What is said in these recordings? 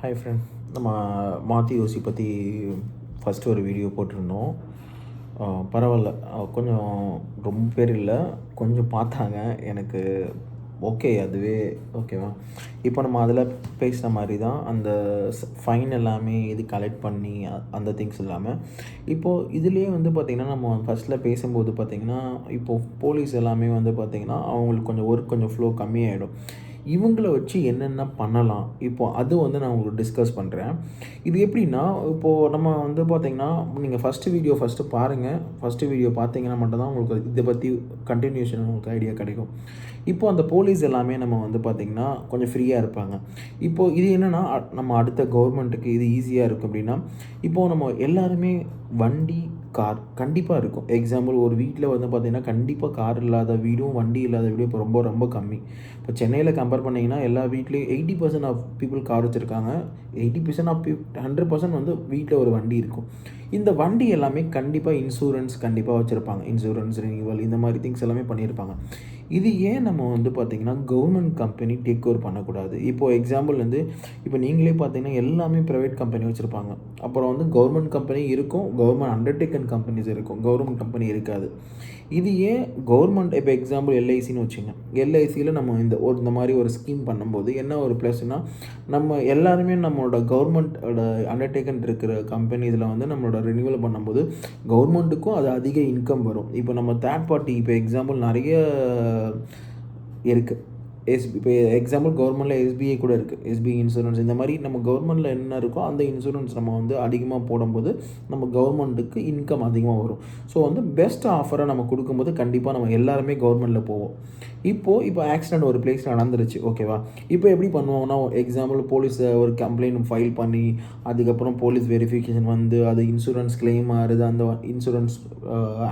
Hi friend. நம்ம மாற்றி யோசி பற்றி ஃபஸ்ட்டு ஒரு வீடியோ போட்டிருந்தோம். பரவாயில்ல, கொஞ்சம் ரொம்ப பேர் இல்லை, கொஞ்சம் பார்த்தாங்க. எனக்கு ஓகே, அதுவே ஓகேவா. இப்போ நம்ம அதில் பேசின மாதிரி தான் அந்த ஃபைன் எல்லாமே இது கலெக்ட் பண்ணி அந்த திங்ஸ் இல்லாமல் இப்போது இதுலேயே வந்து பார்த்திங்கன்னா நம்ம ஃபஸ்ட்டில் பேசும்போது பார்த்திங்கன்னா இப்போது போலீஸ் எல்லாமே வந்து பார்த்திங்கன்னா அவங்களுக்கு கொஞ்சம் ஒர்க் கொஞ்சம் ஃப்ளோ கம்மியாகிடும். இவங்கள வச்சு என்னென்ன பண்ணலாம், இப்போது அது வந்து நான் உங்களுக்கு டிஸ்கஸ் பண்ணுறேன். இது எப்படின்னா, இப்போது நம்ம வந்து பார்த்திங்கன்னா நீங்கள் ஃபஸ்ட்டு பாருங்கள். ஃபஸ்ட்டு வீடியோ பார்த்தீங்கன்னா மட்டும்தான் உங்களுக்கு இதை பற்றி கண்டினியூஷன் உங்களுக்கு ஐடியா கிடைக்கும். இப்போது அந்த போலீஸ் எல்லாமே நம்ம வந்து பார்த்திங்கன்னா கொஞ்சம் ஃப்ரீயாக இருப்பாங்க. இப்போது இது என்னென்னா நம்ம அடுத்த கவர்மெண்ட்டுக்கு இது ஈஸியாக இருக்கும். அப்படின்னா இப்போது நம்ம எல்லாருமே வண்டி, கார் கண்டிப்பாக இருக்கும். எக்ஸாம்பிள், ஒரு வீட்டில் வந்து பார்த்திங்கன்னா கண்டிப்பாக கார் இல்லாத வீடும் வண்டி இல்லாத வீடும் இப்போ ரொம்ப ரொம்ப கம்மி. இப்போ சென்னையில் கம்பேர் பண்ணிங்கன்னா எல்லா வீட்லேயும் 80% ஆஃப் பீப்புள் கார் வச்சுருக்காங்க. 80% ஆஃப் 100% வந்து வீட்டில் ஒரு வண்டி இருக்கும். இந்த வண்டி எல்லாமே கண்டிப்பாக இன்சூரன்ஸ் கண்டிப்பாக வச்சுருப்பாங்க. இன்சூரன்ஸ் ரினியூவல் இந்த மாதிரி திங்ஸ் எல்லாமே பண்ணியிருப்பாங்க. இது ஏன் நம்ம வந்து பார்த்திங்கன்னா கவர்மெண்ட் கம்பெனி டேக் ஓவர் பண்ணக்கூடாது? இப்போது எக்ஸாம்பிள் வந்து இப்போ நீங்களே பார்த்தீங்கன்னா எல்லாமே ப்ரைவேட் கம்பெனி வச்சுருப்பாங்க. அப்புறம் வந்து கவர்மெண்ட் கம்பெனி இருக்கும், கவர்மெண்ட் அண்டர்டேக்கன் கம்பெனிஸ் இருக்கும், கவர்மெண்ட் கம்பெனி இருக்காது. இது ஏன் கவர்மெண்ட் இப்போ எக்ஸாம்பிள் எல்ஐசின்னு வச்சுங்க. எல்ஐசியில் நம்ம இந்த மாதிரி ஒரு ஸ்கீம் பண்ணும்போது என்ன ஒரு ப்ளஸ்னால், நம்ம எல்லாருமே நம்மளோட கவர்மெண்ட்டோட அண்டர்டேக்கன் இருக்கிற கம்பெனிஸில் வந்து நம்மளோட ரினியூவல் பண்ணும்போது கவர்மெண்ட்டுக்கும் அது அதிக இன்கம் வரும். இப்போ நம்ம தேர்ட் பார்ட்டி இப்போ எக்ஸாம்பிள் நிறைய இருக்குது. இப்போ எக்ஸாம்பிள் கவர்மெண்ட்டில் எஸ்பிஐ கூட இருக்குது. எஸ்பிஐ இன்சூரன்ஸ் இந்த மாதிரி நம்ம கவர்மெண்ட்டில் என்ன இருக்கோ அந்த இன்சூரன்ஸ் நம்ம வந்து அதிகமாக போடும்போது நம்ம கவர்மெண்ட்டுக்கு இன்கம் அதிகமாக வரும். ஸோ வந்து பெஸ்ட் ஆஃபரை நம்ம கொடுக்கும்போது கண்டிப்பாக நம்ம எல்லாருமே கவர்மெண்ட்டில் போவோம். இப்போ ஆக்சிடெண்ட் ஒரு பிளேஸ் நடந்துருச்சு, ஓகேவா. இப்போ எப்படி பண்ணுவோம்னா, எக்ஸாம்பிள் போலீஸை ஒரு கம்ப்ளைண்ட் ஃபைல் பண்ணி அதுக்கப்புறம் போலீஸ் வெரிஃபிகேஷன் வந்து அது இன்சூரன்ஸ் கிளைம் ஆகுது. அந்த இன்சூரன்ஸ்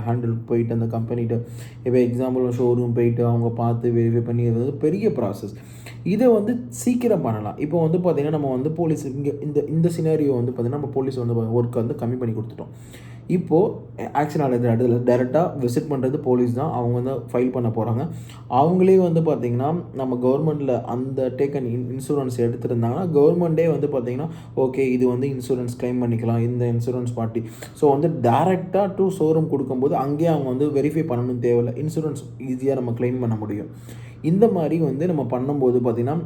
ஹேண்டில் போயிட்டு அந்த கம்பெனிகிட்ட இப்போ எக்ஸாம்பிள் ஷோரூம் போயிட்டு அவங்க பார்த்து வெரிஃபை பண்ணி அது வந்து பெரிய ப்ராசஸ். இதை வந்து சீக்கிரம் பண்ணலாம். இப்போ வந்து பார்த்திங்கன்னா நம்ம வந்து போலீஸ் இங்கே இந்த சினாரியோ வந்து பார்த்திங்கன்னா நம்ம போலீஸ் வந்து ஒர்க்கை வந்து கம்மி பண்ணி கொடுத்துட்டோம். இப்போது ஆக்ஷன் ஆனது இடத்துல டைரெக்டாக விசிட் பண்ணுறது போலீஸ் தான். அவங்க வந்து ஃபைல் பண்ண போகிறாங்க. அவங்களே வந்து பார்த்திங்கன்னா நம்ம கவர்மெண்ட்டில் அந்த டேக்கன் இன்சூரன்ஸ் எடுத்துருந்தாங்கன்னா கவர்மெண்ட்டே வந்து பார்த்திங்கன்னா ஓகே இது வந்து இன்சூரன்ஸ் கிளைம் பண்ணிக்கலாம் இந்த இன்சூரன்ஸ் பார்ட்டி. ஸோ வந்து டேரெக்டாக டு ஷோரூம் கொடுக்கும்போது அங்கேயே அவங்க வந்து வெரிஃபை பண்ணணும்னு தேவையில்லை. இன்சூரன்ஸ் ஈஸியாக நம்ம கிளைம் பண்ண முடியும். இந்த மாதிரி வந்து நம்ம பண்ணும்போது பார்த்திங்கன்னா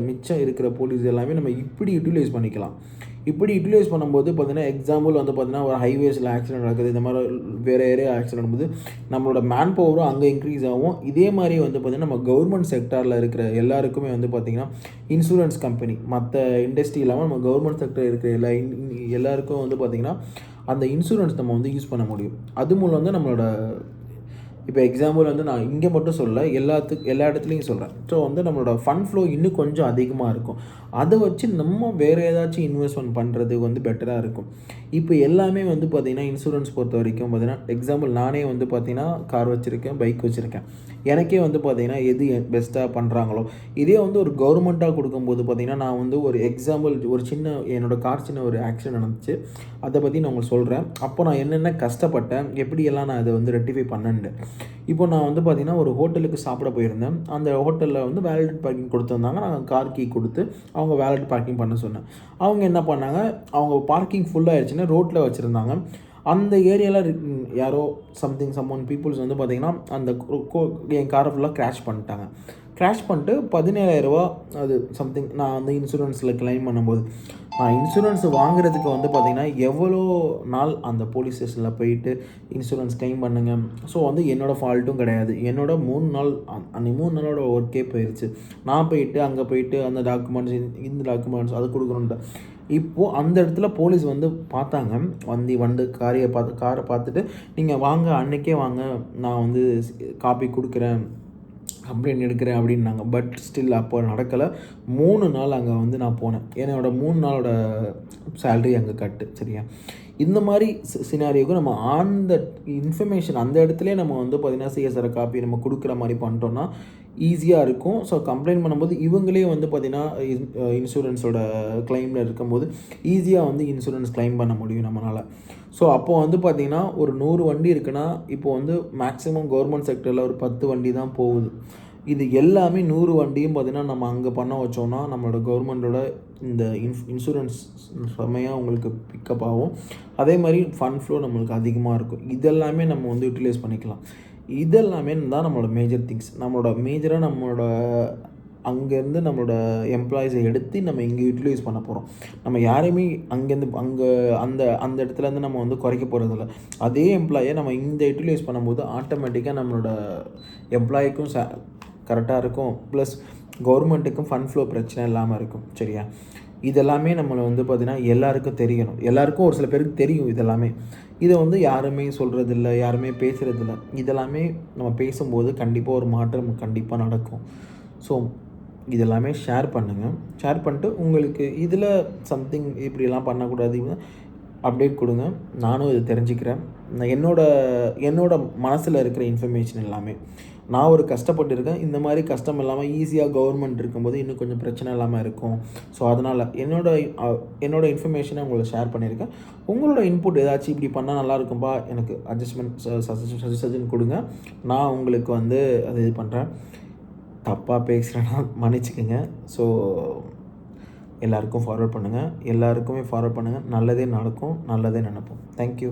மிச்சம் இருக்கிற போலீஸ் எல்லாமே நம்ம இப்படி யூட்டிலைஸ் பண்ணிக்கலாம். இப்படி யூட்டிலைஸ் பண்ணும்போது பார்த்திங்கன்னா எக்ஸாம்பிள் வந்து பார்த்திங்கன்னா ஒரு ஹைவேஸில் ஆக்சிடென்ட் நடக்குது, இந்த மாதிரி வேறு ஏரியா ஆக்சிடென்ட் நடக்குது, நம்மளோட மேன் பவரும் அங்கே இன்க்ரீஸ் ஆகும். இதே மாதிரி வந்து பார்த்திங்கன்னா நம்ம கவர்மெண்ட் செக்டாரில் இருக்கிற எல்லாருக்குமே வந்து பார்த்திங்கன்னா இன்சூரன்ஸ் கம்பெனி மற்ற இண்டஸ்ட்ரி இல்லாமல் நம்ம கவர்மெண்ட் செக்டர் இருக்கிற எல்லாருக்கும் வந்து பார்த்திங்கன்னா அந்த இன்சூரன்ஸ் நம்ம வந்து யூஸ் பண்ண முடியும். அது மூலம் வந்து நம்மளோட இப்போ எக்ஸாம்பிள் வந்து நான் இங்கே மட்டும் சொல்ல எல்லா இடத்துலையும் சொல்கிறேன். ஸோ வந்து நம்மளோட ஃபண்ட் ஃப்ளோ இன்னும் கொஞ்சம் அதிகமாக இருக்கும். அதை வச்சு நம்ம வேறு ஏதாச்சும் இன்வெஸ்ட்மெண்ட் பண்ணுறது வந்து பெட்டராக இருக்கும். இப்போ எல்லாமே வந்து பார்த்திங்கன்னா இன்சூரன்ஸ் பொறுத்த வரைக்கும் பார்த்திங்கன்னா எக்ஸாம்பிள் நானே வந்து பார்த்திங்கன்னா கார் வச்சுருக்கேன், பைக் வச்சுருக்கேன். எனக்கே வந்து பார்த்திங்கன்னா எது பெஸ்ட்டாக பண்ணுறாங்களோ இதே வந்து ஒரு கவர்மெண்ட்டாக கொடுக்கும்போது பார்த்திங்கன்னா நான் வந்து ஒரு எக்ஸாம்பிள் ஒரு என்னோடய கார் சின்ன ஒரு ஆக்சிடென்ட் நடந்துச்சு. அதை பற்றி நான் உங்களுக்கு சொல்கிறேன். அப்போ நான் என்னென்ன கஷ்டப்பட்டேன், எப்படியெல்லாம் நான் அதை வந்து ரெக்டிஃபை பண்ணேன்ட்டு. இப்போ நான் வந்து பார்த்திங்கன்னா ஒரு ஹோட்டலுக்கு சாப்பிட போயிருந்தேன். அந்த ஹோட்டலில் வந்து வேலிட் பார்க்கிங் கொடுத்துருந்தாங்க. நான் கார் கீ கொடுத்து அவங்க வேலிட் பார்க்கிங் பண்ண சொன்னேன். அவங்க என்ன பண்ணாங்க, அவங்க பார்க்கிங் ஃபுல்லாகிடுச்சுன்னா ரோட்டில் வச்சுருந்தாங்க. அந்த ஏரியாவில் யாரோ சம்மன் பீப்புள்ஸ் வந்து பார்த்திங்கன்னா அந்த என் காரை ஃபுல்லாக கிராஷ் பண்ணிட்டாங்க. கிராஷ் பண்ணிட்டு 17,000 அது சம்திங் நான் வந்து இன்சூரன்ஸில் கிளைம் பண்ணும்போது நான் இன்சூரன்ஸ் வாங்குறதுக்கு வந்து பார்த்திங்கன்னா எவ்வளோ நாள் அந்த போலீஸ் ஸ்டேஷனில் போயிட்டு இன்சூரன்ஸ் கிளைம் பண்ணுங்க. ஸோ வந்து என்னோடய ஃபால்ட்டும் கிடையாது. என்னோட 3 நாள் அன்றைக்கி 3 நாளோட ஒர்க்கே போயிடுச்சு. நான் போயிட்டு அங்கே போயிட்டு அந்த டாக்குமெண்ட்ஸ் இந்த டாக்குமெண்ட்ஸ் அது கொடுக்கணுன்ட்டு இப்போது அந்த இடத்துல போலீஸ் வந்து பார்த்தாங்க. வந்து காரை பார்த்துட்டு நீங்கள் வாங்க அன்றைக்கே வாங்க, நான் வந்து காப்பி கொடுக்குறேன், கம்ப்ளைண்ட் எடுக்கிறேன் அப்படின்னாங்க. பட் ஸ்டில் அப்போ நடக்கலை. 3 நாள் அங்கே வந்து நான் போனேன். என்னோடய 3 நாளோட சேலரி அங்கே கட்டு, சரியா. இந்த மாதிரி சினாரியோக்கு நம்ம அந்த இன்ஃபர்மேஷன் அந்த இடத்துலேயே நம்ம வந்து பார்த்திங்கன்னா சிஎஸ்ஆர் காப்பி நம்ம கொடுக்குற மாதிரி பண்ணிட்டோம்னா ஈஸியாக இருக்கும். ஸோ கம்ப்ளைண்ட் பண்ணும்போது இவங்களே வந்து பார்த்திங்கன்னா இன்சூரன்ஸோட கிளைமில் இருக்கும்போது ஈஸியாக வந்து இன்சூரன்ஸ் கிளைம் பண்ண முடியும் நம்மளால். ஸோ அப்போது வந்து பார்த்திங்கன்னா ஒரு 100 வண்டி இருக்குன்னா இப்போ வந்து மேக்ஸிமம் கவர்மெண்ட் செக்டரில் ஒரு 10 வண்டி தான் போகுது. இது எல்லாமே 100 வண்டியும் பார்த்திங்கன்னா நம்ம அங்கே பண்ண வச்சோன்னா நம்மளோட கவர்மெண்ட்டோட இந்த இன்சூரன்ஸ் செம்மையாக உங்களுக்கு பிக்கப் ஆகும். அதே மாதிரி ஃபண்ட் ஃப்ளோ நம்மளுக்கு அதிகமாக இருக்கும். இதெல்லாமே நம்ம வந்து யூட்டிலைஸ் பண்ணிக்கலாம். இதெல்லாமே தான் நம்மளோட மேஜர் திங்ஸ். நம்மளோட மேஜராக நம்மளோட அங்கேருந்து நம்மளோட எம்ப்ளாயீஸை எடுத்து நம்ம இங்கே யூட்டிலைஸ் பண்ண போகிறோம். நம்ம யாரையுமே அங்கேருந்து அங்கே அந்த அந்த இடத்துலேருந்து நம்ம வந்து குறைக்க போகிறதில்ல. அதே எம்ப்ளாயை நம்ம இந்த யூட்டிலைஸ் பண்ணும்போது ஆட்டோமேட்டிக்காக நம்மளோட எம்ப்ளாயிக்கும் கரெக்டாக இருக்கும். ப்ளஸ் கவர்மெண்ட்டுக்கும் ஃபண்ட் ஃப்ளோ பிரச்சனை இல்லாமல் இருக்கும். சரியா? இதெல்லாமே நம்மளை வந்து பார்த்திங்கன்னா எல்லாருக்கும் தெரியணும். எல்லாருக்கும் ஒரு சில பேருக்கு தெரியும் இதெல்லாமே. இதை வந்து யாருமே சொல்கிறதில்ல, யாருமே பேசுகிறதில்ல. இதெல்லாமே நம்ம பேசும்போது கண்டிப்பாக ஒரு மாற்றம் கண்டிப்பாக நடக்கும். ஸோ இதெல்லாமே ஷேர் பண்ணுங்கள். ஷேர் பண்ணிட்டு உங்களுக்கு இதில் சம்திங் இப்படிலாம் பண்ணக்கூடாது அப்டேட் கொடுங்க. நானும் இதை தெரிஞ்சுக்கிறேன். நான் என்னோட மனசில் இருக்கிற இன்ஃபர்மேஷன் எல்லாமே. நான் ஒரு கஷ்டப்பட்டுருக்கேன். இந்த மாதிரி கஷ்டம் இல்லாமல் ஈஸியாக கவர்மெண்ட் இருக்கும்போது இன்னும் கொஞ்சம் பிரச்சனை இல்லாமல் இருக்கும். ஸோ அதனால் என்னோட இன்ஃபர்மேஷனை உங்களுக்கு ஷேர் பண்ணியிருக்கேன். உங்களோட இன்புட் ஏதாச்சும் இப்படி பண்ணால் நல்லாயிருக்கும்பா, எனக்கு அட்ஜஸ்ட்மெண்ட் சஜஷன் கொடுங்க. நான் உங்களுக்கு வந்து அது இது பண்ணுறேன். தப்பாக பேசுகிறேன்னா மன்னிச்சுக்கோங்க. ஸோ எல்லாருக்கும் ஃபார்வர்ட் பண்ணுங்கள். எல்லாருக்குமே ஃபார்வர்ட் பண்ணுங்கள். நல்லதே நடக்கும். நல்லதே நினைப்போம். தேங்க்யூ.